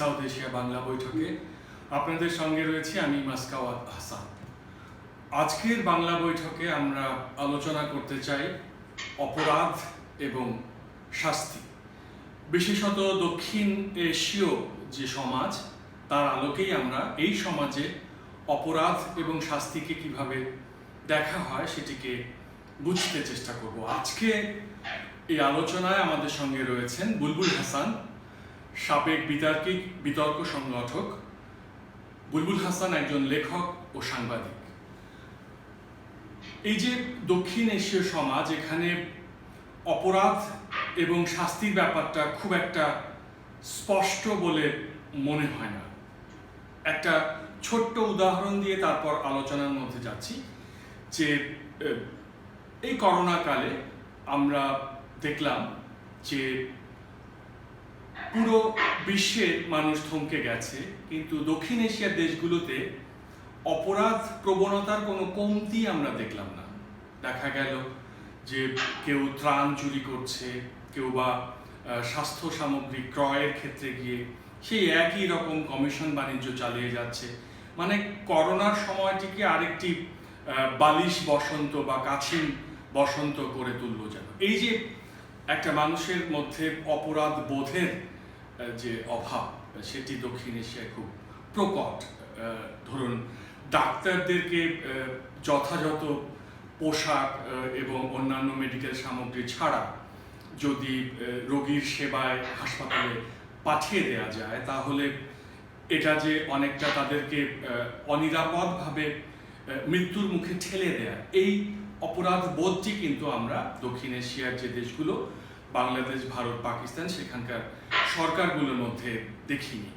South Asia Bangla বৈঠকে আপনাদের সঙ্গে রয়েছি আমি মাসকাওয়াত হাসান। আজকের বাংলা বৈঠকে আমরা আলোচনা করতে চাই অপরাধ এবং শাস্তি, বিশেষত দক্ষিণ এশীয় যে সমাজ তার আলোকেই আমরা এই সমাজে অপরাধ এবং শাস্তিকে কিভাবে দেখা হয় সেটিকে বুঝতে চেষ্টা করব। আজকে এই আলোচনায় আমাদের সঙ্গে রয়েছেন বুলবুল হাসান, সাবেক বিতর্ক সংগঠক। বুলবুল হাসান একজন লেখক ও সাংবাদিক। এই যে দক্ষিণ এশীয় সমাজ, এখানে অপরাধ এবং শাস্তির ব্যাপারটা খুব একটা স্পষ্ট বলে মনে হয় না। একটা ছোট্ট উদাহরণ দিয়ে তারপর আলোচনার মধ্যে যাচ্ছি যে এই করোনা কালে আমরা দেখলাম যে পুরো বিশ্বের মানুষ থমকে গেছে, কিন্তু দক্ষিণ এশিয়ার দেশগুলোতে অপরাধ প্রবণতার কোনো কমতি আমরা দেখলাম না। দেখা গেল যে কেউ ত্রাণ চুরি করছে, কেউ বা স্বাস্থ্য সামগ্রী ক্রয়ের ক্ষেত্রে গিয়ে সেই একই রকম কমিশন বাণিজ্য চালিয়ে যাচ্ছে। মানে করোনার সময়টিকে আরেকটি বালিশ বসন্ত বা কাছিম বসন্ত করে তুললো যেন। এই যে একটা মানুষের মধ্যে অপরাধ বোধের যে অভাব, সেটি দক্ষিণ এশিয়ায় খুব প্রকট। ধরুন, ডাক্তারদেরকে যথাযথ পোশাক এবং অন্যান্য মেডিকেল সামগ্রী ছাড়া যদি রোগীর সেবায় হাসপাতালে পাঠিয়ে দেওয়া যায়, তাহলে এটা যে অনেকটা তাদেরকে অনিরাপদভাবে মৃত্যুর মুখে ঠেলে দেয়, এই অপরাধ বোধটি কিন্তু আমরা দক্ষিণ এশিয়ার যে দেশগুলো, বাংলাদেশ, ভারত, পাকিস্তান, সেখানকার সরকারগুলোর মধ্যে দেখিনি।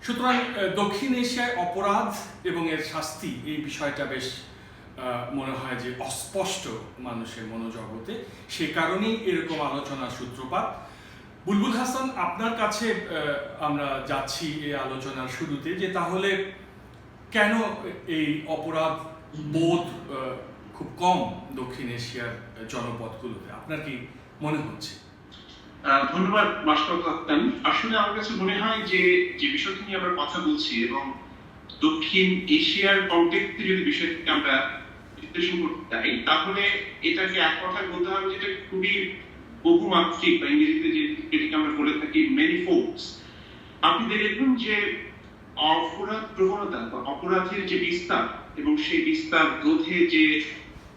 সুতরাং দক্ষিণ এশিয়ায় অপরাধ এবং এর শাস্তি, এই বিষয়টা বেশ মনে হয় যে অস্পষ্ট মানুষের মনোজগতে। সে কারণেই এরকম আলোচনার সূত্রপাত। বুলবুল হাসান, আপনার কাছে আমরা যাচ্ছি এই আলোচনার শুরুতে, যে তাহলে কেন এই অপরাধ বোধ খুব কম দক্ষিণ এশিয়ার জনপদগুলোতে? আপনার কি মনে হচ্ছে? ধন্যবাদ মাসকাওয়াত হাসান। আসলে আমার কাছে মনে হয় যে বিষয়টি নিয়ে আমরা কথা বলছি এবং দক্ষিণ এশিয়ার কনটেক্সটে যদি বিষয়টিকে আমরা বিশ্লেষণ করতে চাই, তাহলে এটাকে এক কথায় বলতে হবে যেটা খুবই বহুমাত্রিক, বা ইংরেজিতে যেটিকে আমরা বলে থাকি ম্যানিফোল্ডস। আপনি দেখবেন যে অপরাধ প্রবণতা বা অপরাধের যে বিস্তার এবং সেই বিস্তার রোধে যে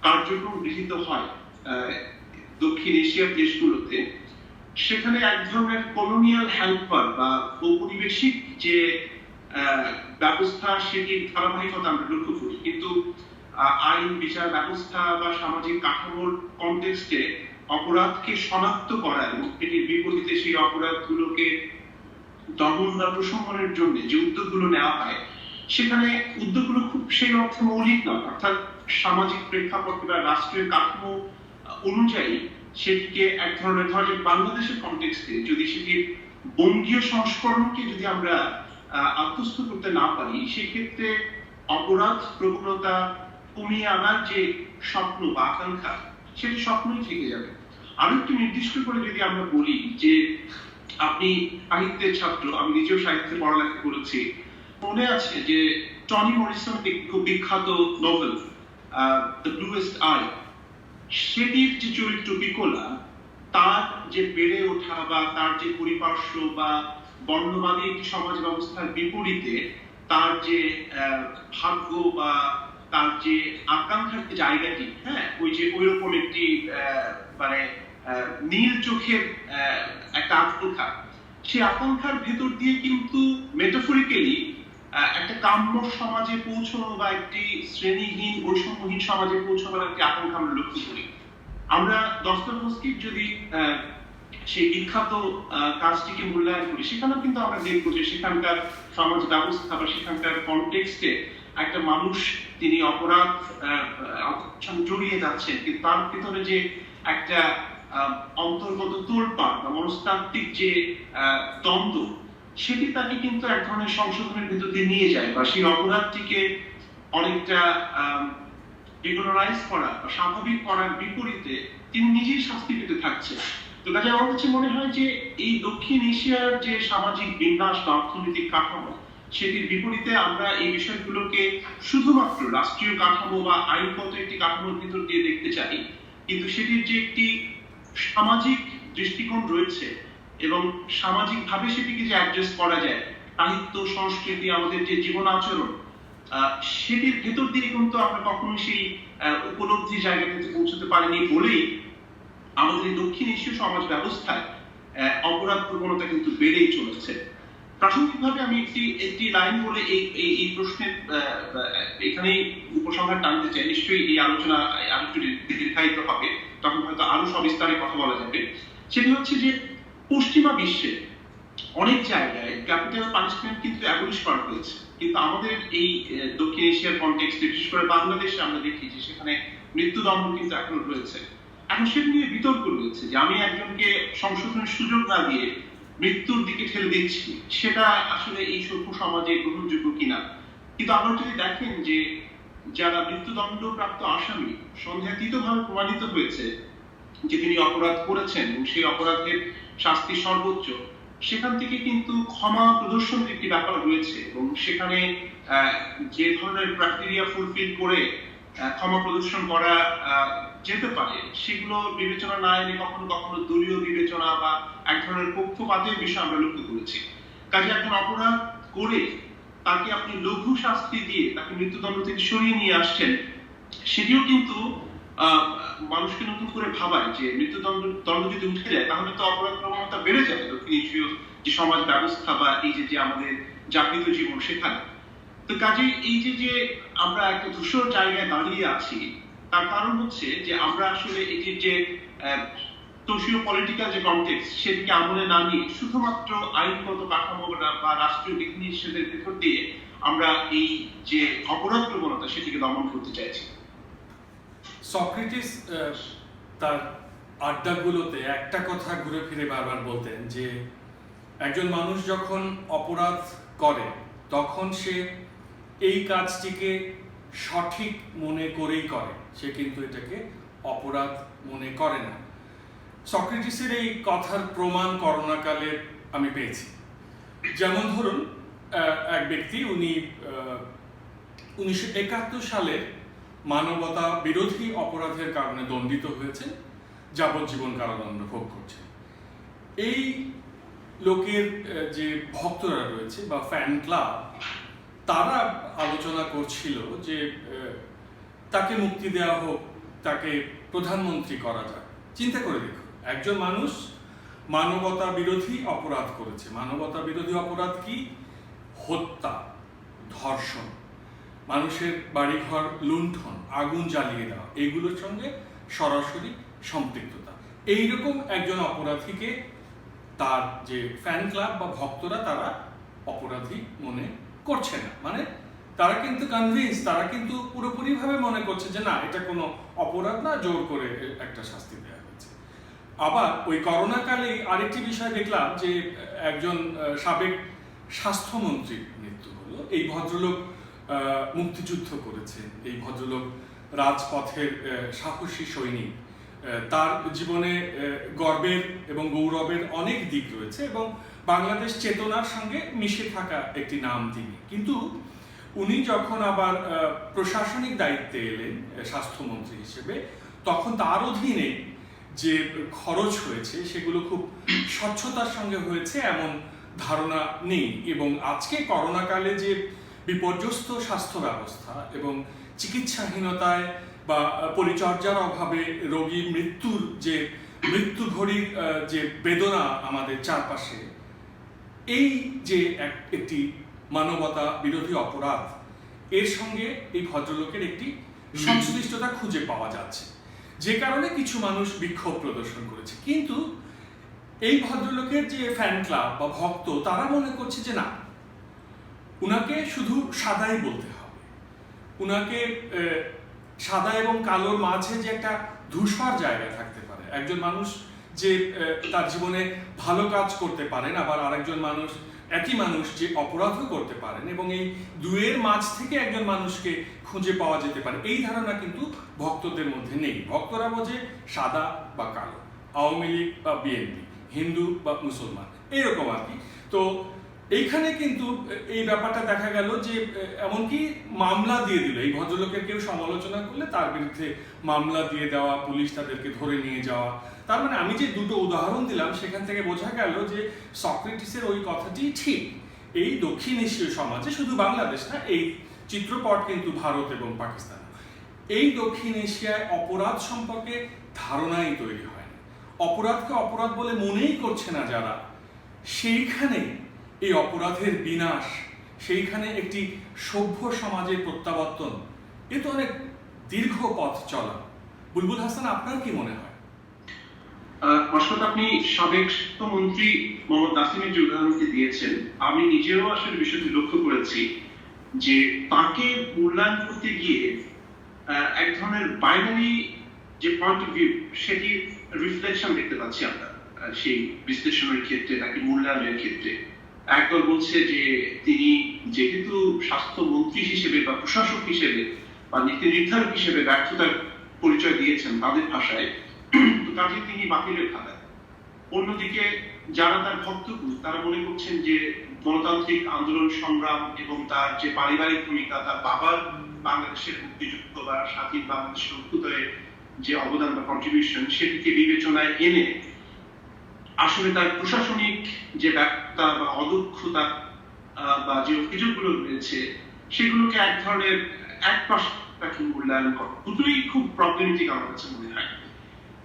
কার্যক্রম গৃহীত হয় দক্ষিণ এশিয়ার দেশগুলোতে, সেখানে এক ধরনের কলোনিয়াল হেল্পার বা ঔপনিবেশিক যে ব্যবস্থা, সেটির ধারাবাহিকতা আমরা লক্ষ্য করি। কিন্তু আইন বিচার ব্যবস্থা বা সামাজিক কাঠামোর কনটেক্সটে অপরাধকে শনাক্ত করা এবং এটির বিপরীতে সেই অপরাধগুলোকে দমন বা প্রশমনের জন্য যে উদ্যোগগুলো নেওয়া হয়, সেখানে উদ্যোগগুলো খুব সেই অর্থে মৌলিক নয়। অর্থাৎ সামাজিক প্রেক্ষাপট বা রাষ্ট্রের কাঠামো অনুযায়ী সেটিকে এক ধরনের, ধরেন বাংলাদেশের কনটেক্সটে যদি সেটির বঙ্গীয় সংস্করণকে যদি আমরা আত্মস্থ করতে না পারি, সেক্ষেত্রে অপরাধ প্রবণতা কমিয়ে আনার যে স্বপ্ন বা আকাঙ্ক্ষা, সেটি স্বপ্নই থেকে যাবে। আরো একটু নির্দিষ্ট করে যদি আমরা বলি যে আপনি সাহিত্যের ছাত্র, আমি নিজেও সাহিত্যে পড়ালেখা করেছি, মনে আছে যে টনি মরিসনের খুব বিখ্যাত নোভেল দ্য ব্লুয়েস্ট আই, সেটির যে চরিত্র পিকোলা, তার যে বেড়ে ওঠা বা তার যে পরিপার্শ্ব বা বর্ণবাদী একটি সমাজ ব্যবস্থার বিপরীতে তার যে ভাগ্য বা তার যে আকাঙ্ক্ষার যে জায়গাটি, ওই যে ওইরকম একটি মানে নীল চোখের একটা আকাঙ্ক্ষা, সেই আকাঙ্ক্ষার ভেতর দিয়ে কিন্তু মেটাফরিক্যালি একটা কাম্য সমাজে পৌঁছানো বা একটি শ্রেণীহীন বৈষম্যহীন সমাজে পৌঁছানোর একটি আকাঙ্ক্ষা আমরা লক্ষ্য করি। আমরা দস্তয়েভস্কির যদি সেই বিখ্যাত কাজটিকে মূল্যায়ন করি, সেখানেও কিন্তু আমরা দেখবো যে সেখানকার সমাজ ব্যবস্থা বা সেখানকার কনটেক্সটে একটা মানুষ, তিনি অপরাধ জড়িয়ে যাচ্ছেন, কিন্তু তার ভিতরে যে একটা অন্তর্গত তোলপাড় বা মনস্তাত্ত্বিক যে দ্বন্দ্ব, সেটি তাকে কিন্তু এক ধরনের সংশোধনের ভিতর দিয়ে নিয়ে যায়, বা সেই অপরাধটিকে অনেকটা রেগুলারাইজ করা বা স্বাভাবিক করার বিপরীতে তিনি নিজেই শাস্তি পেতে থাকছেন। তো কাজে আমার কাছে মনে হয় যে এই দক্ষিণ এশিয়ার যে সামাজিক বিন্যাস বা অর্থনৈতিক কাঠামো, সেটির বিপরীতে আমরা এই বিষয়গুলোকে শুধুমাত্র রাষ্ট্রীয় কাঠামো বা আইনগত একটি কাঠামোর ভিতর দিয়ে দেখতে চাই, কিন্তু সেটির যে একটি সামাজিক দৃষ্টিকোণ রয়েছে এবং সামাজিক ভাবে সেটিকে যে অ্যাডজাস্ট করা যায়, সাহিত্য সংস্কৃতি আমাদের যে জীবন আচরণ, সেটির ভেতর দিয়ে কিন্তু আমরা কখনো সেই উপলব্ধি জায়গাটাতে পৌঁছতে পারিনি বলেই আমাদের এই দক্ষিণ এশীয় সমাজ ব্যবস্থায় অপরাধ প্রবণতা কিন্তু বেড়েই চলেছে। প্রাসঙ্গিকভাবে আমি একটি লাইন বলে এই প্রশ্নের এখানেই উপসংহার টানতে চাই। নিশ্চয়ই এই আলোচনা আরেকটু দীর্ঘায়িত হবে, তখন হয়তো আরো সবিস্তারে কথা বলা যাবে। সেটি হচ্ছে যে পশ্চিমা বিশ্বে অনেক জায়গায় ক্যাপিটাল পানিশমেন্ট কিন্তু অ্যাবলিশ করা হয়েছে, কিন্তু আমাদের এই দক্ষিণ এশিয়ার কনটেক্সটে, বিশেষ করে বাংলাদেশে আমরা দেখি যে সেখানে মৃত্যুদণ্ড কিন্তু এখনো রয়েছে। এখন সেটা নিয়ে বিতর্ক রয়েছে যে আমি একজনকে সংশোধনের সুযোগ না দিয়ে মৃত্যুর দিকে ঠেলে দিচ্ছি, সেটা আসলে এই সভ্য সমাজে গ্রহণযোগ্য কিনা। কিন্তু আপনারা যদি দেখেন যে যারা মৃত্যুদণ্ড প্রাপ্ত আসামি সন্দেহাতীতভাবে প্রমাণিত হয়েছে যে তিনি অপরাধ করেছেন এবং সেই অপরাধের শাস্তি সর্বোচ্চ, সেখান থেকে কিন্তু ক্ষমা প্রদর্শনের একটি ব্যাপার রয়েছে এবং সেখানে যে ধরনের ক্রাইটেরিয়া ফুলফিল করে ক্ষমা প্রদর্শন করা যেতে পারে, সেগুলো বিবেচনা না এনে কখনো কখনো দলীয় বিবেচনা বা এক ধরনের পক্ষপাতের বিষয় আমরা লক্ষ্য করেছি। কাজে একজন অপরাধ করে তাকে আপনি লঘু শাস্তি দিয়ে তাকে মৃত্যুদণ্ড থেকে সরিয়ে নিয়ে আসছেন, সেটিও কিন্তু মানুষকে নতুন করে ভাবায় যে মৃত্যুদণ্ড যদি উঠে যায় তাহলে তো অপরাধ প্রবণতা বেড়ে যাবে দক্ষিণ এশীয় যে সমাজ ব্যবস্থা বা এই যে আমাদের জাগৃত জীবন সেখানে। তো কাজে এই যে আমরা একটা ধূসর জায়গায় দাঁড়িয়ে আছি, তার কারণ হচ্ছে যে আমরা আসলে এই যে সোশিও পলিটিক্যাল যে কনটেক্সট, সেটিকে আমলে না নিয়ে শুধুমাত্র আইনগত কাঠামো বা রাষ্ট্রীয় বিধিনিষেধের ভেতর দিয়ে আমরা এই যে অপরাধ প্রবণতা সেটিকে দমন করতে চাইছি। সক্রেটিস তার আড্ডাগুলোতে একটা কথা ঘুরে ফিরে বারবার বলতেন যে একজন মানুষ যখন অপরাধ করে তখন সে এই কাজটিকে সঠিক মনে করেই করে, সে কিন্তু এটাকে অপরাধ মনে করে না। সক্রেটিসের এই কথার প্রমাণ করোনাকালে আমি পেয়েছি। যেমন ধরুন, এক ব্যক্তি উনি 1971 সালে মানবতা বিরোধী অপরাধের কারণে দণ্ডিত হয়েছে, যাবজ্জীবন কারাদণ্ড ভোগ করছেন। এই লোকের যে ভক্তরা রয়েছে বা ফ্যান ক্লাব, তারা আলোচনা করছিল যে তাকে মুক্তি দেওয়া হোক, তাকে প্রধানমন্ত্রী করা যায়। চিন্তা করে দেখুন, একজন মানুষ মানবতা বিরোধী অপরাধ করেছে। মানবতা বিরোধী অপরাধ কি? হত্যা, ধর্ষণ, মানুষের বাড়িঘর লুণ্ঠন, আগুন জ্বালিয়ে দেওয়া, এগুলোর সঙ্গে সরাসরি সম্পৃক্ততা। এইরকম একজন অপরাধীকে তার যে ফ্যান ক্লাব বা ভক্তরা তারা অপরাধী মনে করছে না। মানে তারা কিন্তু কনভিন্স, তারা কিন্তু পুরোপুরিভাবে মনে করছে যে না, এটা কোনো অপরাধ না, জোর করে একটা শাস্তি দেওয়া হয়েছে। আবার ওই করোনাকালে আরেকটি বিষয় দেখলাম যে একজন সাবেক স্বাস্থ্যমন্ত্রীর মৃত্যু হলো। এই ভদ্রলোক মুক্তিযুদ্ধ করেছেন, এই ভদ্রলোক রাজপথের সাহসী সৈনিক। তার জীবনে গর্বের এবং গৌরবের অনেক দিক রয়েছে এবং বাংলাদেশ চেতনার সঙ্গে মিশে থাকা একটি নাম তিনি। কিন্তু উনি যখন আবার প্রশাসনিক দায়িত্বে এলেন স্বাস্থ্যমন্ত্রী হিসেবে, তখন তার অধীনে যে খরচ হয়েছে সেগুলো খুব স্বচ্ছতার সঙ্গে হয়েছে এমন ধারণা নেই। এবং আজকে করোনাকালে যে বিপর্যস্ত স্বাস্থ্য ব্যবস্থা এবং চিকিৎসাহীনতায় বা পরিচর্যার অভাবে রোগী মৃত্যুর যে মৃত্যু ঘড়ির যে বেদনা আমাদের চারপাশে, এই যে একটি মানবতা বিরোধী অপরাধ, এর সঙ্গে এই ভদ্রলোকের একটি সংশ্লিষ্টতা খুঁজে পাওয়া যাচ্ছে, যে কারণে কিছু মানুষ বিক্ষোভ প্রদর্শন করেছে। কিন্তু এই ভদ্রলোকের যে ফ্যান ক্লাব বা ভক্ত, তারা মনে করছে যে না, উনাকে শুধু সাদাই বলতে হবে। উনাকে সাদা এবং কালোর মাঝে যে একটা ধূসর জায়গা থাকতে পারে, একজন মানুষ যে তার জীবনে ভালো কাজ করতে পারেন, আবার আরেকজন মানুষ, একই মানুষ যে অপরাধও করতে পারেন, এবং এই দুয়ের মাঝ থেকে একজন মানুষকে খুঁজে পাওয়া যেতে পারে, এই ধারণা কিন্তু ভক্তদের মধ্যে নেই। ভক্তরা বোঝে সাদা বা কালো। আওয়ামী লীগ বা বিএনপি, হিন্দু বা মুসলমান, এইরকম আর কি। তো এইখানে কিন্তু এই ব্যাপারটা দেখা গেল যে এমনকি মামলা দিয়ে দিল, এই ভদ্রলোকের কেউ সমালোচনা করলে তার বিরুদ্ধে মামলা দিয়ে দেওয়া, পুলিশ তাদেরকে ধরে নিয়ে যাওয়া। তার মানে আমি যে দুটো উদাহরণ দিলাম সেখান থেকে বোঝা গেল যে সক্রেটিসের ওই কথাটি ঠিক। এই দক্ষিণ এশীয় সমাজে, শুধু বাংলাদেশ না, এই চিত্রপট কিন্তু ভারত এবং পাকিস্তান, এই দক্ষিণ এশিয়ায় অপরাধ সম্পর্কে ধারণাই তৈরি হয়নি। অপরাধকে অপরাধ বলে মনেই করছে না যারা, সেইখানে এই অপরাধের বিনাশ, সেইখানে একটি সভ্য সমাজের প্রত্যাবর্তন, এ তো অনেক দীর্ঘ পথ চলা। বুলবুল হাসান, আপনার কি মনে হয়? অর্থাৎ আপনি সাবেক স্বাস্থ্যমন্ত্রী মোহাম্মদ নাসিমের যে উদাহরণটি দিয়েছেন, আমি নিজেও আসলে বিষয়টি লক্ষ্য করেছি যে তাকে মূল্যায়ন করতে গিয়ে এক ধরনের বাইনারি যে পয়েন্ট অফ ভিউ, সেটির রিফ্লেকশন দেখতে পাচ্ছি আমরা সেই বিশ্লেষণের ক্ষেত্রে, তাকে মূল্যায়নের ক্ষেত্রে। একদল বলছে যে তিনি যেহেতু স্বাস্থ্যমন্ত্রী হিসেবে বা প্রশাসক হিসেবে বা নীতি নির্ধারক হিসেবে ব্যর্থতার পরিচয় দিয়েছেন তাদের ভাষায়, তো কাজে তিনি বাতিলের খাতায়। অন্যদিকে যারা তার ভক্তকুল, তারা মনে করছেন যে গণতান্ত্রিক আন্দোলন সংগ্রাম এবং তার যে পারিবারিক ভূমিকা, তার বাবার বাংলাদেশের মুক্তিযুদ্ধ বা স্বাধীন বাংলাদেশের অভ্যুদয়ে যে অবদান বা কন্ট্রিবিউশন, সেটিকে বিবেচনায় এনে আসলে তার প্রশাসনিক যে ব্যর্থতা বা অদক্ষতা বা যে অভিযোগগুলো রয়েছে, সেগুলোকে এক ধরনের এক পাশ তাকে মূল্যায়ন করা, দুটোই খুব প্রবলেমেটিক আমার কাছে মনে হয়।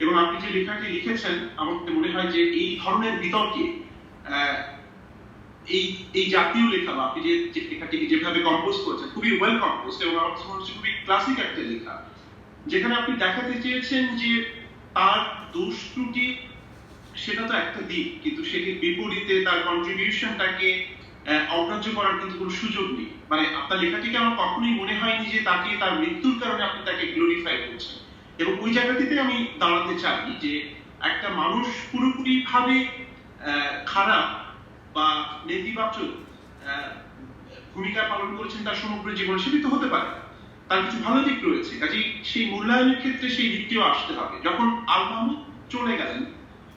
এবং আপনি যে লেখাটি লিখেছেন, আমার মনে হয় যে এই ধরনের বিতর্কে এই জাতীয় লেখা বা আপনি যে লেখাটিকে যেভাবে কম্পোজ করেছেন, খুবই ওয়েল কম্পোজ এবং আমার কাছে মনে হচ্ছে খুবই ক্লাসিক একটা লেখা, যেখানে আপনি দেখাতে চেয়েছেন যে তার দোষ ত্রুটি সেটা তো একটা দিক, কিন্তু সেটির বিপরীতে তার কন্ট্রিবিউশনটাকে অগ্রাহ্য করার কিন্তু কোনো সুযোগ নেই। মানে আপনার লেখাটিকে আমার কখনোই মনে হয়নি যে তাকে তার মৃত্যুর কারণে আপনি তাকে গ্লোরিফাই করছেন। এবং ওই জায়গাটিতে আমি দাঁড়াতে চাই যে একটা মানুষ পুরোপুরি ভাবে খারাপ বা নেতিবাচক ভূমিকা পালন করেছেন তার সমগ্র জীবনে, সেটি তো হতে পারে, তার কিছু ভালো দিক রয়েছে। কাজেই সেই মূল্যায়নের ক্ষেত্রে সেই দিকটিও আসতে হবে। যখন আল মাহমুদ চলে গেলেন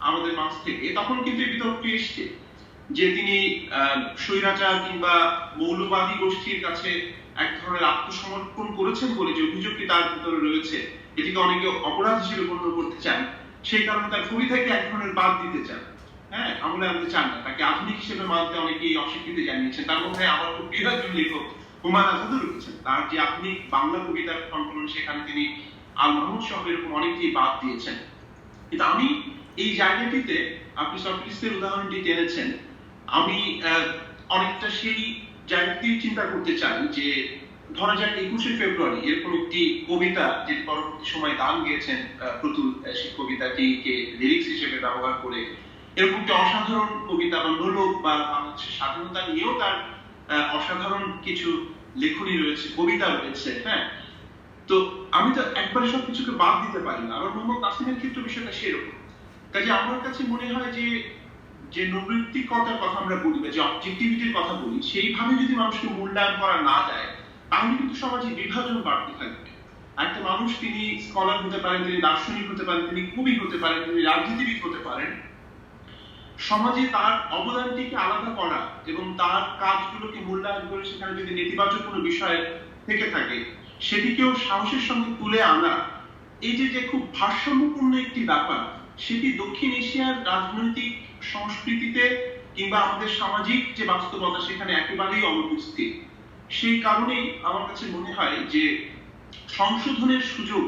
আমাদের মাঝ থেকে, তখন কিন্তু এই বিতর্ক এসছে যে তিনি স্বৈরাচার কিংবা মৌলবাদী গোষ্ঠীর কাছে এক ধরনের আত্মসমর্পণ করেছেন বলে যে অভিযোগটি তার ভিতরে রয়েছে, এটিকে অনেকে অপরাধ হিসেবে গণ্য করতে চান। সেই কারণে তার কবিতাকে এক ধরনের বাদ দিতে চান, হ্যাঁ, আমলে আনতে চান না। তাকে আধুনিক হিসেবে মানতে অনেকেই অস্বীকৃতি জানিয়েছেন। তার মধ্যে আমার খুব প্রিয় একজন লেখক হুমায়ুন আজাদও রয়েছেন। তার যে আধুনিক বাংলা কবিতার সংকলন, সেখানে তিনি আল মাহমুদ সহ এরকম অনেকেই বাদ দিয়েছেন। কিন্তু আমি এই জায়গাটিতে, আপনি সক্রেটিসের উদাহরণটি টেনেছেন, আমি অনেকটা সেই জায়গাতেই চিন্তা করতে চাই যে ধরা যাক 21শে ফেব্রুয়ারি এরকম একটি কবিতা যে পরবর্তী সময় গান গেয়েছেন প্রতুল, সেই কবিতাটিকে লিরিক্স হিসেবে ব্যবহার করে এরকম একটি অসাধারণ কবিতা বা নোলক বা বাংলাদেশের স্বাধীনতা নিয়েও তার অসাধারণ কিছু লেখনী রয়েছে, কবিতা রয়েছে, হ্যাঁ। তো আমি তো একবারে সবকিছুকে বাদ দিতে পারি না। আমার মোহাম্মদ নাসিমের ক্ষেত্রে বিষয়টা সেরকম। কাজে আমার কাছে মনে হয় যে যে নৈতিকতার কথা আমরা বলি বা যে অবজেক্টিভিটির কথা বলি, সেইভাবে যদি মানুষকে মূল্যায়ন করা না যায়, তাহলে কিন্তু সমাজে বিভাজন বাড়তে থাকবে। একটা মানুষ, তিনি স্কলার হতে পারেন, তিনি দার্শনিক হতে পারেন, তিনি কবি হতে পারেন, তিনি রাজনীতিবিদ হতে পারেন, সমাজে তার অবদানটিকে আলাদা করা এবং তার কাজগুলোকে মূল্যায়ন করে সেখানে যদি নেতিবাচক কোনো বিষয় থেকে থাকে, সেটিকেও সাহসের সঙ্গে তুলে আনা, এই যে খুব ভারসাম্যপূর্ণ একটি ব্যাপার, সেটি দক্ষিণ এশিয়ার রাজনৈতিক সংস্কৃতিতে কিংবা আমাদের সামাজিক যে বাস্তবতা, সেখানে একেবারেই অনুপস্থিত। সেই কারণেই আমার কাছে মনে হয় যে সংশোধনের সুযোগ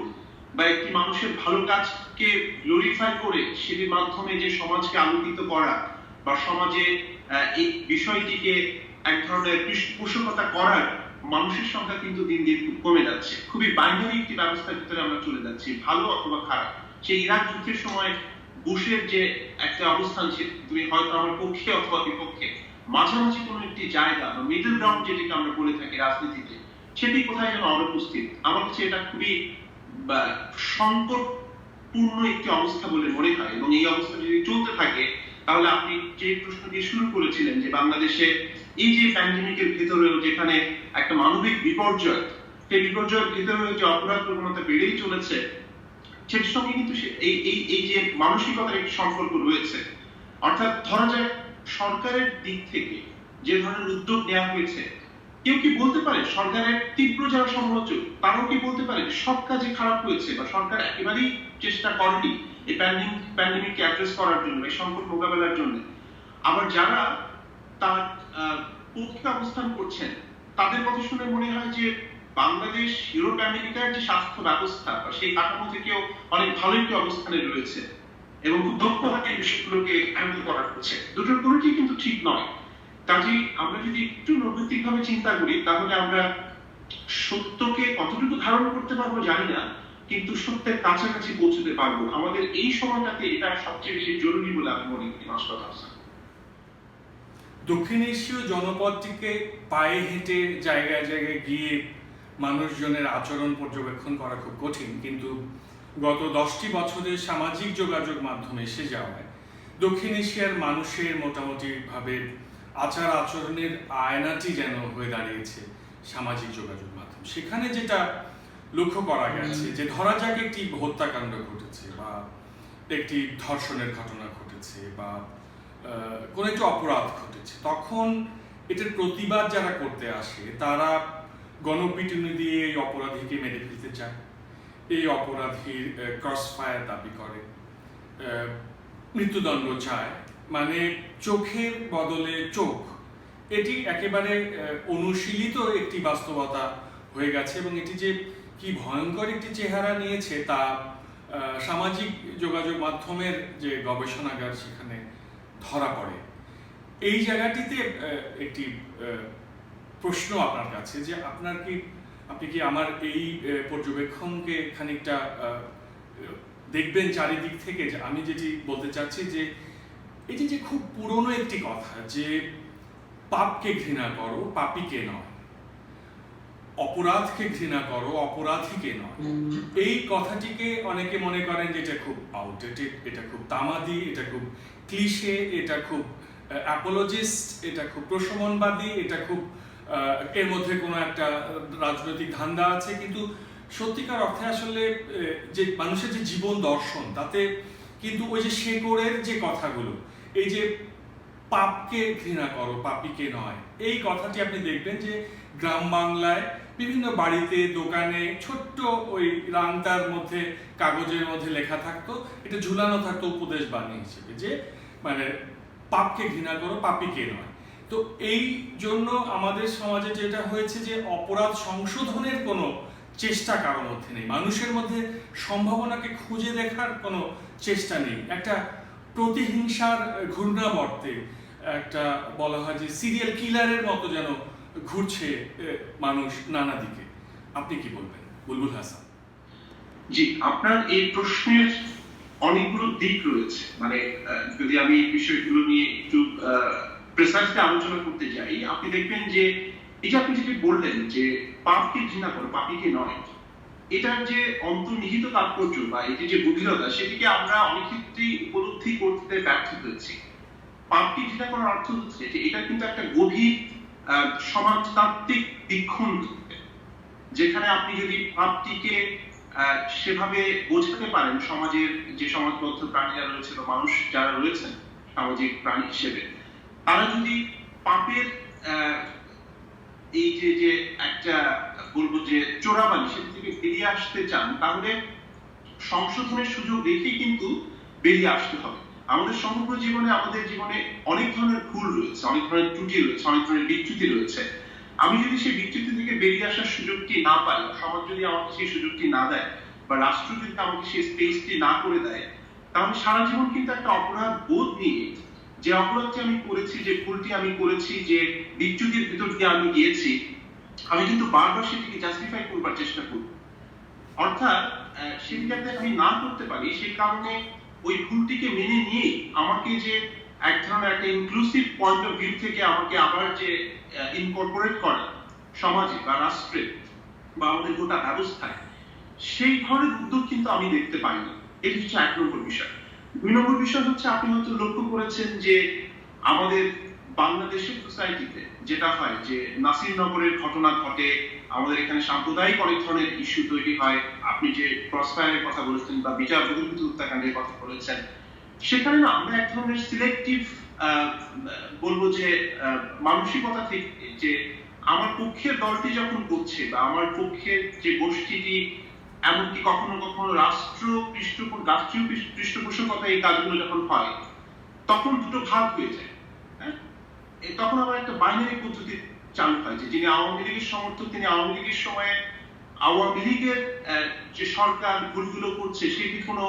বা একটি মানুষের ভালো কাজকে গ্লোরিফাই করে সেটির মাধ্যমে যে সমাজকে আলোকিত করা বা সমাজে এই বিষয়টিকে এক ধরনের পৃষ্ঠপোষকতা করার মানুষের সংখ্যা কিন্তু দিন দিন খুব কমে যাচ্ছে। খুবই বাইনারি একটি ব্যবস্থার ভিতরে আমরা চলে যাচ্ছি, ভালো অথবা খারাপ। সেই ইরাক যুদ্ধের সময় বুশের যে একটা অবস্থান, সে তুমি হয়তো আমার পক্ষে অথবা বিপক্ষে, মাঝামাঝি কোনো একটি জায়গা বা মিডল গ্রাউন্ড যেটিকে আমরা বলে থাকি রাজনীতিতে, সেটি কোথায় যেন অনুপস্থিত। আমার কাছে এটা খুবই সংকটপূর্ণ একটি অবস্থা বলে মনে হয়। এবং এই অবস্থা যদি চলতে থাকে, তাহলে আপনি যে প্রশ্ন দিয়ে শুরু করেছিলেন যে বাংলাদেশে এই যে প্যান্ডেমিকের ভেতরেও যেখানে একটা মানবিক বিপর্যয়, সেই বিপর্যয়ের ভেতরেও যে অপরাধ প্রবণতা বেড়েই চলেছে, সেটির সঙ্গে কিন্তু এই যে মানসিকতার একটি সম্পর্ক রয়েছে। অর্থাৎ ধরা যায় সরকারের দিক থেকে যে ধরনের উদ্যোগ নেওয়া হয়েছে, কেউ কি বলতে পারে সরকারের তীব্র যারা সমালোচক তারাও কি বলতে পারে সব কাজে খারাপ হয়েছে বা সরকার একেবারেই চেষ্টা করেনি এই প্যান্ডেমিককে অ্যাড্রেস করার জন্য, এই সংকট মোকাবেলার জন্য? আবার যারা তার পক্ষে অবস্থান করছেন তাদের কথা শুনে মনে হয় যে বাংলাদেশ ইউরোপ আমেরিকার যে স্বাস্থ্য ব্যবস্থা বা সেই কাঠামো থেকেও অনেক ভালো একটি অবস্থানে রয়েছে এবং খুব দক্ষভাবে এই বিষয়গুলোকে হ্যান্ডেল করা হচ্ছে। দুটোর কোনোটি কিন্তু ঠিক নয়। কাজেই আমরা যদি একটু নৈতিক ভাবে চিন্তা করি তাহলে আমরা সত্যকে কতটুকু ধারণ করতে পারবো জানি না, কিন্তু সত্যের কাছাকাছি পৌঁছতে পারবো। আমাদের এই সময়টাতে এটা সবচেয়ে বেশি জরুরি বলে আমি মনে করি। মাসুদ হাসান, দক্ষিণ এশীয় জনপদটিকে পায়ে হেঁটে জায়গায় জায়গায় গিয়ে মানুষজনের আচরণ পর্যবেক্ষণ করা খুব কঠিন, কিন্তু গত 10টি বছরের সামাজিক যোগাযোগ মাধ্যমে এসে যাওয়ায় দক্ষিণ এশিয়ার মানুষের মোটামুটি ভাবে আচার আচরণের আয়নাটি যেন হয়ে দাঁড়িয়েছে সামাজিক যোগাযোগ মাধ্যম। সেখানে যেটা লক্ষ্য করা গেছে যে ধরা যাক একটি হত্যাকাণ্ড ঘটেছে বা একটি ধর্ষণের ঘটনা ঘটেছে বা কোনো একটি অপরাধ ঘটেছে, তখন এটার প্রতিবাদ যারা করতে আসে তারা গণপিটুনি দিয়ে এই অপরাধীকে মেরে ফেলতে চায়, এই অপরাধীর ক্রস ফায়ার দাবি করে, মৃত্যুদণ্ড চায়, মানে চোখের বদলে চোখ। এটি একেবারে অনুশীলিত একটি বাস্তবতা হয়ে গেছে এবং এটি যে কি ভয়ঙ্কর একটি চেহারা নিয়েছে তা সামাজিক যোগাযোগ মাধ্যমের যে গবেষণাগার সেখানে ধরা পড়ে। এই জায়গাটিতে একটি প্রশ্ন আপনার কাছে যে আপনি কি আমার এই পর্যবেক্ষণকে খানিকটা দেখবেন চারিদিক থেকে? যে আমি যেটি বলতে চাচ্ছি যে এটি যে খুব পুরনো একটি কথা যে পাপকে ঘৃণা করো, পাপীকে নয়, অপরাধকে ঘৃণা করো, অপরাধীকে নয়। এই কথাটিকে অনেকে মনে করেন যে এটা খুব আউটডেটেড, এটা খুব তামাদি, এটা খুব ক্লিশে, এটা খুব অ্যাপোলজিস্ট, এটা খুব প্রশমনবাদী, এটা খুব এর মধ্যে কোনো একটা রাজনৈতিক ধান্দা আছে। কিন্তু সত্যিকার অর্থে আসলে যে মানুষের যে জীবন দর্শন তাতে কিন্তু ওই যে শেকড়ের যে কথাগুলো, এই যে পাপকে ঘৃণা করো, পাপীকে নয়, এই কথাটি আপনি দেখবেন যে গ্রাম বাংলায় বিভিন্ন বাড়িতে দোকানে ছোট্ট ওই রাংতার মধ্যে কাগজের মধ্যে লেখা থাকতো, এটা ঝুলানো থাকতো উপদেশ বাণী হিসেবে যে মানে পাপকে ঘৃণা করো, পাপীকে নয়। তো এই জন্য আমাদের সমাজে যেটা হয়েছে যে অপরাধ সংশোধনের কোনো চেষ্টা কারোর মধ্যে নেই, মানুষের মধ্যে সম্ভাবনাকে খুঁজে দেখার কোনো চেষ্টা নেই। একটা প্রতিহিংসার ঘূর্ণাবর্তে একটা বলা হয় যে সিরিয়াল কিলারের মতো যেন ঘুরছে মানুষ নানা দিকে। আপনি কি বলবেন বুলবুল হাসান? জি, আপনার এই প্রশ্নের অনেকগুলো দিক রয়েছে। মানে যদি আমি এই বিষয়গুলো নিয়ে একটু প্রেসাইজলি আলোচনা করতে যাই, আপনি দেখবেন যে এই যে আপনি যেটা বললেন যে পাপকে ঘৃণা করো, পাপীকে নয়, এটার যে অন্তর্নিহিত তাৎপর্য বা এটি যে গভীরতা সেটিকে আমরা অনেক ক্ষেত্রেই উপলব্ধি করতে ব্যর্থ হয়েছি। পাপকে ঘৃণা করার অর্থ হচ্ছে যে এটা কিন্তু একটা গভীর সমাজতাত্ত্বিক বীক্ষণ, যেখানে আপনি যদি পাপটিকে সেভাবে বোঝাতে পারেন সমাজের যে সমাজবদ্ধ প্রাণীরা রয়েছে বা মানুষ যারা রয়েছেন সামাজিক প্রাণী হিসেবে, তারা যদি পাপের এই যে একটা বলবো যে চোরাবালি সেটা থেকে বেরিয়ে আসতে চান, তাহলে সংশোধনের সুযোগ রেখেই কিন্তু বেরিয়ে আসতে হবে। আমাদের সমগ্র জীবনে অনেক ধরনের ভুল রয়েছে, অনেক ধরনের ত্রুটি রয়েছে, অনেক ধরনের বিচ্যুতি রয়েছে। আমি যদি সেই বিচ্যুতি থেকে বেরিয়ে আসার সুযোগটি না পাই, সমাজ যদি আমাকে সেই সুযোগটি না দেয় বা রাষ্ট্র যদি আমাকে সেই স্পেসটি না করে দেয়, তাহলে সারা জীবন কিন্তু একটা অপরাধ বোধ নিয়ে যে অপরাধটি আমি করেছি, যে ভুলটি আমি করেছি, যে বিচ্যুতির ভিতর দিয়ে আমি গিয়েছি, আমি কিন্তু বারবার সেটিকে জাস্টিফাই করবার চেষ্টা করব। অর্থাৎ সেটি যাতে আমি না করতে পারি সেই কারণে ওই ভুলটিকে মেনে নিয়ে আমাকে যে এক ধরনের একটা ইনক্লুসিভ পয়েন্ট অফ ভিউ থেকে আমাকে আবার যে ইনকর্পোরেট করে সমাজে বা রাষ্ট্রে বা আমাদের গোটা ব্যবস্থায়, সেই ধরনের উদ্যোগ কিন্তু আমি দেখতে পাইনি। এটি হচ্ছে 1 নম্বর বিষয়। 2 নম্বর বিষয় হচ্ছে আপনি হয়তো লক্ষ্য করেছেন যে আমাদের বাংলাদেশের সোসাইটিতে যেটা হয় যে নাসিরনগরের ঘটনা ঘটে, আমাদের এখানে সাম্প্রদায়িক অনেক ধরনের ইস্যু তৈরি হয়। আপনি যে ক্রসফায়ারের কথা বলেছেন বা বিচার বহির্ভূত হত্যাকাণ্ডের কথা বলেছেন, সেখানে না আমরা এক ধরনের সিলেক্টিভ বলবো যে মানসিকতা থেকে, যে আমার পক্ষের দলটি যখন করছে বা আমার পক্ষের যে গোষ্ঠীটি, এমনকি কখনো কখনো রাষ্ট্রীয় পৃষ্ঠপোষকতা এই কাজগুলো যখন হয়, তখন দুটো ভাগ হয়ে যায়। হ্যাঁ, তখন আবার একটা বাইনারি পদ্ধতি চালু হয় যে যিনি আওয়ামী লীগের সমর্থক তিনি আওয়ামী লীগের সময়ে আওয়ামী লীগের যে সরকার ভুলগুলো করছে সেটি কোনো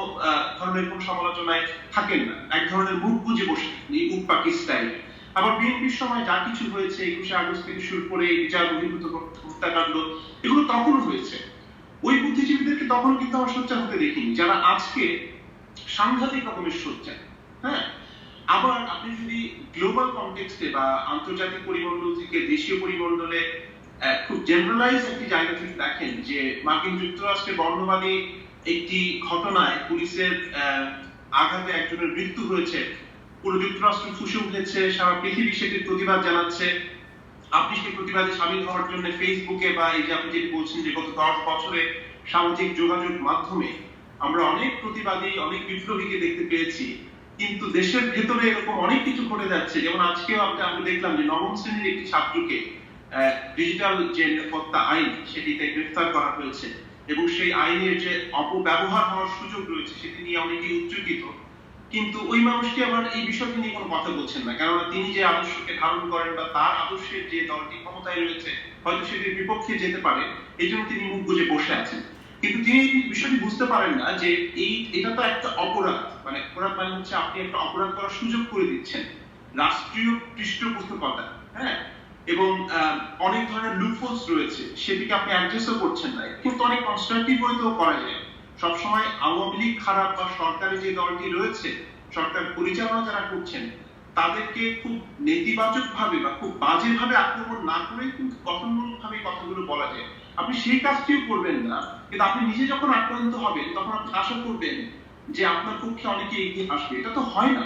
ধরনের কোন সমালোচনায় থাকেন না, এক ধরনের মুখ বুঝে বসে থাকেন, এই মুখ পাকিস্তানি। আবার বিএনপির সময় যা কিছু হয়েছে 21শে আগস্ট থেকে শুরু করে বিচার বহির্ভূত হত্যাকাণ্ড, এগুলো তখনও হয়েছে। ওই বুদ্ধিজীবীদেরকে তখন কিন্তু আমরা সোচ্চার হতে দেখিনি, যারা আজকে সাংঘাতিক রকমের সোচ্চার। হ্যাঁ, আবার আপনি যদি গ্লোবাল কনটেক্সটে বা আন্তর্জাতিক পরিমণ্ডল থেকে দেশীয় পরিমণ্ডলে খুব জেনারেলাইজ একটি জায়গা থেকে দেখেন যে মার্কিন যুক্তরাষ্ট্রের বর্ণবাদী একটি ঘটনায় পুলিশের আঘাতে একজনের মৃত্যু হয়েছে, পুরো যুক্তরাষ্ট্র ফুঁসে উঠেছে, সারা পৃথিবী সেটির প্রতিবাদ জানাচ্ছে। আপনি সেই প্রতিবাদে সামিল হওয়ার জন্য ফেসবুকে বা এই যে আপনি যেটি বলছেন যে গত 10 বছরে সামাজিক যোগাযোগ মাধ্যমে আমরা অনেক প্রতিবাদী, অনেক বিপ্লবীকে দেখতে পেয়েছি। কিন্তু দেশের ভেতরে এরকম অনেক কিছু ঘটে যাচ্ছে, যেমন আজকেও আমি দেখলাম যে 9ম শ্রেণীর একটি ছাত্রকে ডিজিটাল যে নিরাপত্তা আইন সেটিতে গ্রেফতার করা হয়েছে, এবং সেই আইনের যে অপব্যবহার হওয়ার সুযোগ রয়েছে সেটি নিয়ে অনেকেই উচ্চকিত। কিন্তু ওই মানুষটি আবার এই বিষয়টি নিয়ে কোনো কথা বলছেন না, কেননা তিনি যে আদর্শকে ধারণ করেন বা তার আদর্শের যে দলটি ক্ষমতায় রয়েছে হয়তো সেটির বিপক্ষে যেতে পারে, এই জন্য তিনি মুখ বুজে বসে আছেন। কিন্তু তিনি এই বিষয়টি বুঝতে পারেন না যে এটা তো একটা অপরাধ, মানে অপরাধ মানে হচ্ছে আপনি একটা অপরাধ করার সুযোগ করে দিচ্ছেন রাষ্ট্রীয় পৃষ্ঠপোষকতা। হ্যাঁ, এবং অনেক ধরনের লুপহোলস রয়েছে, সেটিকে আপনি অ্যাডজাস্টও করছেন না। কিন্তু অনেক কনস্ট্রাকটিভ ওয়েতেও করা যায়। সবসময় আওয়ামী লীগ খারাপ বা সরকারি যে দলটি রয়েছে, সরকার পরিচালনা যারা করছেন, তাদেরকে খুব নেতিবাচক ভাবে বা খুব বাজে ভাবে আক্রমণ না করে কিন্তু গঠনমূলক ভাবে কথাগুলো বলা যায়। আপনি সেই কাজটিও করবেন না, কিন্তু আপনি নিজে যখন আক্রান্ত হবেন তখন আপনি আশা করবেন যে আপনার পক্ষে অনেকে এগিয়ে আসবে। এটা তো হয় না।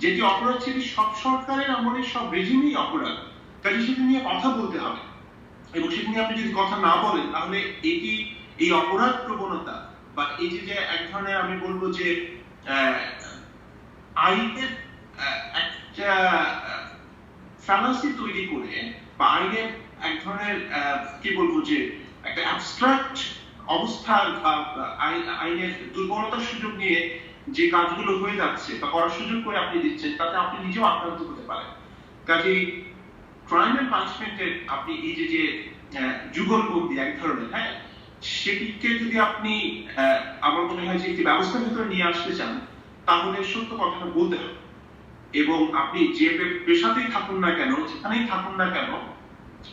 যেটি অপরাধ সেটি সব সরকারের আমলে সব রেজিমেই অপরাধ, কাজে সেটি নিয়ে কথা বলতে হবে। এবং সেটি নিয়ে আপনি যদি কথা না বলেন তাহলে এই অপরাধ প্রবণতা বা এই যে এক ধরনের আমি বলবো যে আইনের একটা ফ্যালাসি তৈরি করে বা আইনের এক ধরনের কি বলবো যে একটা অ্যাবস্ট্রাক্ট অবস্থার বা আইনের দুর্বলতার সুযোগ নিয়ে যে কাজগুলো হয়ে যাচ্ছে বা করার সুযোগ করে আপনি দিচ্ছেন, তাতে আপনি নিজেও আক্রান্ত হতে পারেন। কাজেই ক্রাইম এন্ড পানিশমেন্টের আপনি এই যে যুগলবন্দি এক ধরনের, হ্যাঁ, সেটিকে যদি আপনি আমার মনে হয় যে একটি ব্যবস্থার ভিতরে নিয়ে আসতে চান, তাহলে সত্য কথাটা বলতে হবে। এবং আপনি যে পেশাতেই থাকুন না কেন, যেখানেই থাকুন না কেন,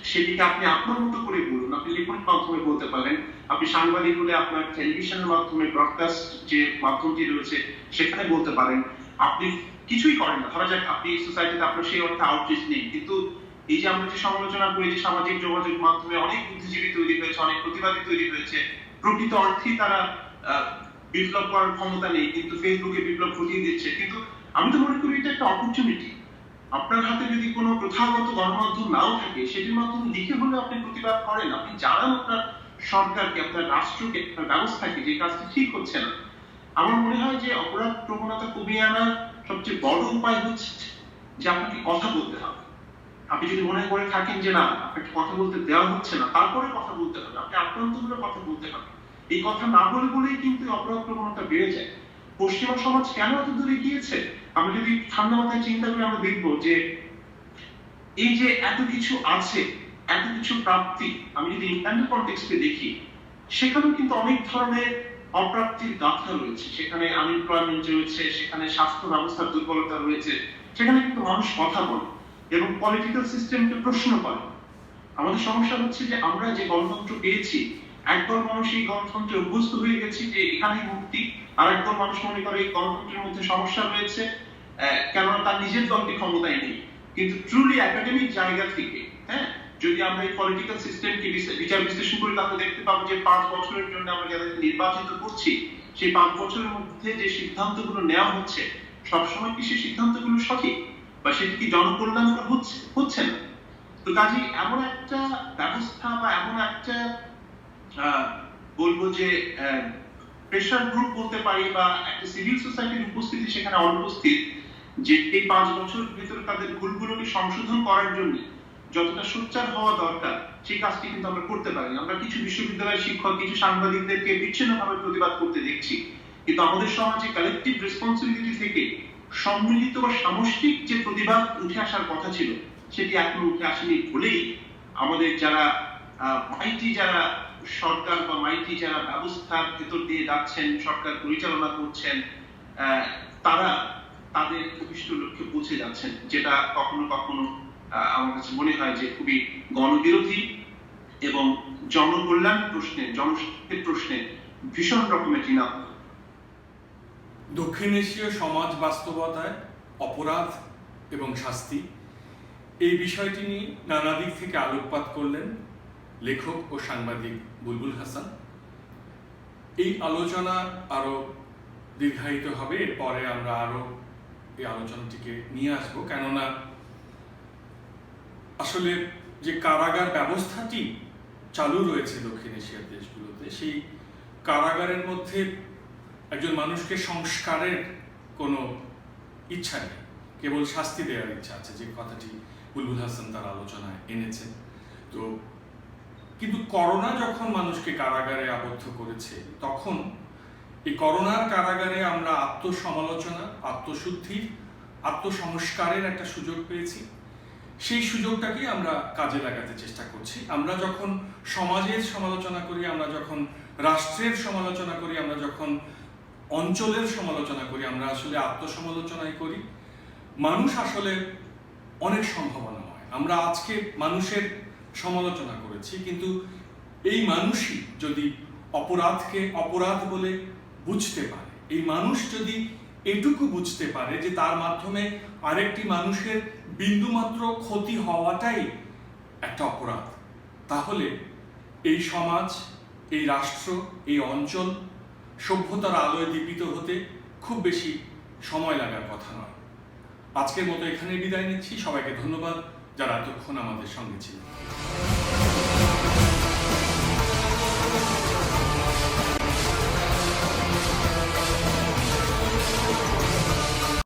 সেটিকে আপনি আপনার মতো করে বলুন। আপনি লেখনের মাধ্যমে বলতে পারেন, আপনি সাংবাদিক হলে আপনার টেলিভিশনের মাধ্যমে, ব্রডকাস্ট যে মাধ্যমটি রয়েছে সেখানে বলতে পারেন। আপনি কিছুই করেন না, ধরা যাক আপনি সোসাইটিতে আপনার সেই অর্থে আউটরিচ নেই, কিন্তু এই যে আমরা যে সমালোচনা করি যে সামাজিক যোগাযোগ মাধ্যমে অনেক বুদ্ধিজীবী তৈরি হয়েছে, অনেক প্রতিবাদী তৈরি হয়েছে, প্রকৃত অর্থেই তারা বিপ্লব করার ক্ষমতা নেই, কিন্তু ফেসবুকে বিপ্লব ঘটিয়ে দিচ্ছে। কিন্তু আমি তো মনে করি এটা একটা অপরচুনিটি। আপনার হাতে যদি কোনো প্রথাগত গণমাধ্যম নাও থাকে, সেটির মাধ্যমে লিখে হলে আপনি প্রতিবাদ করেন, আপনি জানান আপনার সরকারকে, আপনার রাষ্ট্রকে, আপনার ব্যবস্থাকে যে কাজটি ঠিক হচ্ছে না। আমার মনে হয় যে অপরাধ প্রবণতা কমিয়ে আনার সবচেয়ে বড় উপায় হচ্ছে যে আপনাকে কথা বলতে হবে। আপনি যদি মনে করে থাকেন যে না আপনাকে কথা বলতে দেওয়া হচ্ছে না, তারপরে কথা বলতে হবে, আপনি আক্রান্ত হলে কথা বলতে হবে। এই কথা না বলেই কিন্তু অপরাধ প্রবণতা বেড়ে যায়। পশ্চিমা সমাজ কেন এত দূরে গিয়েছে? আমরা যদি ঠান্ডা মাথায় চিন্তা করে আমরা দেখবো যে এই যে এত কিছু আছে, এত কিছু প্রাপ্তি, আমি যদি ইন্টারন্যাশনাল কনটেক্সটে দেখি, সেখানেও কিন্তু অনেক ধরনের অপ্রাপ্তির গাথা রয়েছে। সেখানে আনএমপ্লয়মেন্ট রয়েছে, সেখানে স্বাস্থ্য ব্যবস্থার দুর্বলতা রয়েছে, সেখানে কিন্তু মানুষ কথা বলে এবং পলিটিক্যাল সিস্টেমকে প্রশ্ন করে। আমাদের সমস্যা হচ্ছে যে আমরা যে গণতন্ত্র পেয়েছি, একদল মানুষ এই গণতন্ত্রে অভ্যস্ত হয়ে গেছে যে এখানেই মুক্তি, আর একদল মানুষ মনে করে এই গণতন্ত্রের মধ্যে সমস্যা রয়েছে কেননা তার নিজের দলটি ক্ষমতায় নেই। কিন্তু ট্রুলি একাডেমিক জায়গা থেকে, হ্যাঁ, যদি আমরা এই পলিটিক্যাল সিস্টেমকে বিচার বিশ্লেষণ করি, তাহলে দেখতে পাবো যে 5 বছরের জন্য আমরা যাদেরকে নির্বাচিত করছি, সেই 5 বছরের মধ্যে যে সিদ্ধান্তগুলো নেওয়া হচ্ছে, সবসময় কি সেই সিদ্ধান্তগুলো সঠিক বা সেটি কি জনকল্যাণকর হচ্ছে না? তো কাজে এমন একটা ব্যবস্থা বা এমন একটা বলবো যে প্রেশার গ্রুপ বলতে পারি বা একটা সিভিল সোসাইটির উপস্থিতি সেখানে অনুপস্থিত, যে এই 5 বছর ভিতরে তাদের ভুলগুলোকে সংশোধন করার জন্য যতটা সোচ্চার হওয়া দরকার সেই কাজটি কিন্তু আমরা করতে পারি। আমরা কিছু বিশ্ববিদ্যালয়ের শিক্ষক, কিছু সাংবাদিকদেরকে বিচ্ছিন্নভাবে প্রতিবাদ করতে দেখছি, কিন্তু আমাদের সমাজে কালেকটিভ রেসপন্সিবিলিটি থেকে সম্মিলিত বা সামষ্টিক যে প্রতিবাদ উঠে আসার কথা ছিল সেটি এখনো উঠে আসেনি বলেই আমাদের যারা মাইটি যারা সরকার বা মাইটি যারা ব্যবস্থার ভেতর দিয়ে যাচ্ছেন, সরকার পরিচালনা করছেন, তারা তাদের অভিষ্ট লক্ষ্যে পৌঁছে যাচ্ছেন, যেটা কখনো কখনো আমার কাছে মনে হয় যে খুবই গণবিরোধী এবং জনকল্যাণ প্রশ্নে, জনস্বার্থের প্রশ্নে ভীষণ রকমের ঋণাত্মক। দক্ষিণ এশীয় সমাজ বাস্তবতায় অপরাধ এবং শাস্তি এই বিষয়টি নিয়ে নানা দিক থেকে আলোকপাত করলেন লেখক ও সাংবাদিক বুলবুল হাসান। এই আলোচনা আরো দীর্ঘায়িত হবে, এরপরে আমরা আরো এই আলোচনাটিকে নিয়ে আসবো, কেননা আসলে যে কারাগার ব্যবস্থাটি চালু রয়েছে দক্ষিণ এশিয়ার দেশগুলোতে, সেই কারাগারের মধ্যে একজন মানুষকে সংস্কারের কোনো ইচ্ছা নেই, কেবল শাস্তি দেওয়ার ইচ্ছা আছে, যে কথাটি বুলবুল হাসান তার আলোচনায় এনেছেন। তো কিন্তু করোনা যখন মানুষকে কারাগারে আবদ্ধ করেছে, তখন এই করোনার কারাগারে আমরা আত্মসমালোচনা, আত্মশুদ্ধির, আত্মসংস্কারের একটা সুযোগ পেয়েছি। সেই সুযোগটাকে আমরা কাজে লাগাতে চেষ্টা করছি। আমরা যখন সমাজের সমালোচনা করি, আমরা যখন রাষ্ট্রের সমালোচনা করি, আমরা যখন অঞ্চলের সমালোচনা করি, আমরা আসলে আত্মসমালোচনাই করি। মানুষ আসলে অনেক সম্ভাবনাময়। আমরা আজকে মানুষের সমালোচনা করেছি, কিন্তু এই মানুষই যদি অপরাধকে অপরাধ বলে বুঝতে পারে, এই মানুষ যদি এটুকু বুঝতে পারে যে তার মাধ্যমে আরেকটি মানুষের বিন্দুমাত্র ক্ষতি হওয়াটাই একটা অপরাধ, তাহলে এই সমাজ, এই রাষ্ট্র, এই অঞ্চল সভ্যতার আলোয় দীপিত হতে খুব বেশি সময় লাগার কথা নয়। আজকের মতো এখানে বিদায় নিচ্ছি। সবাইকে ধন্যবাদ যারা এতক্ষণ আমাদের সঙ্গে ছিলেন।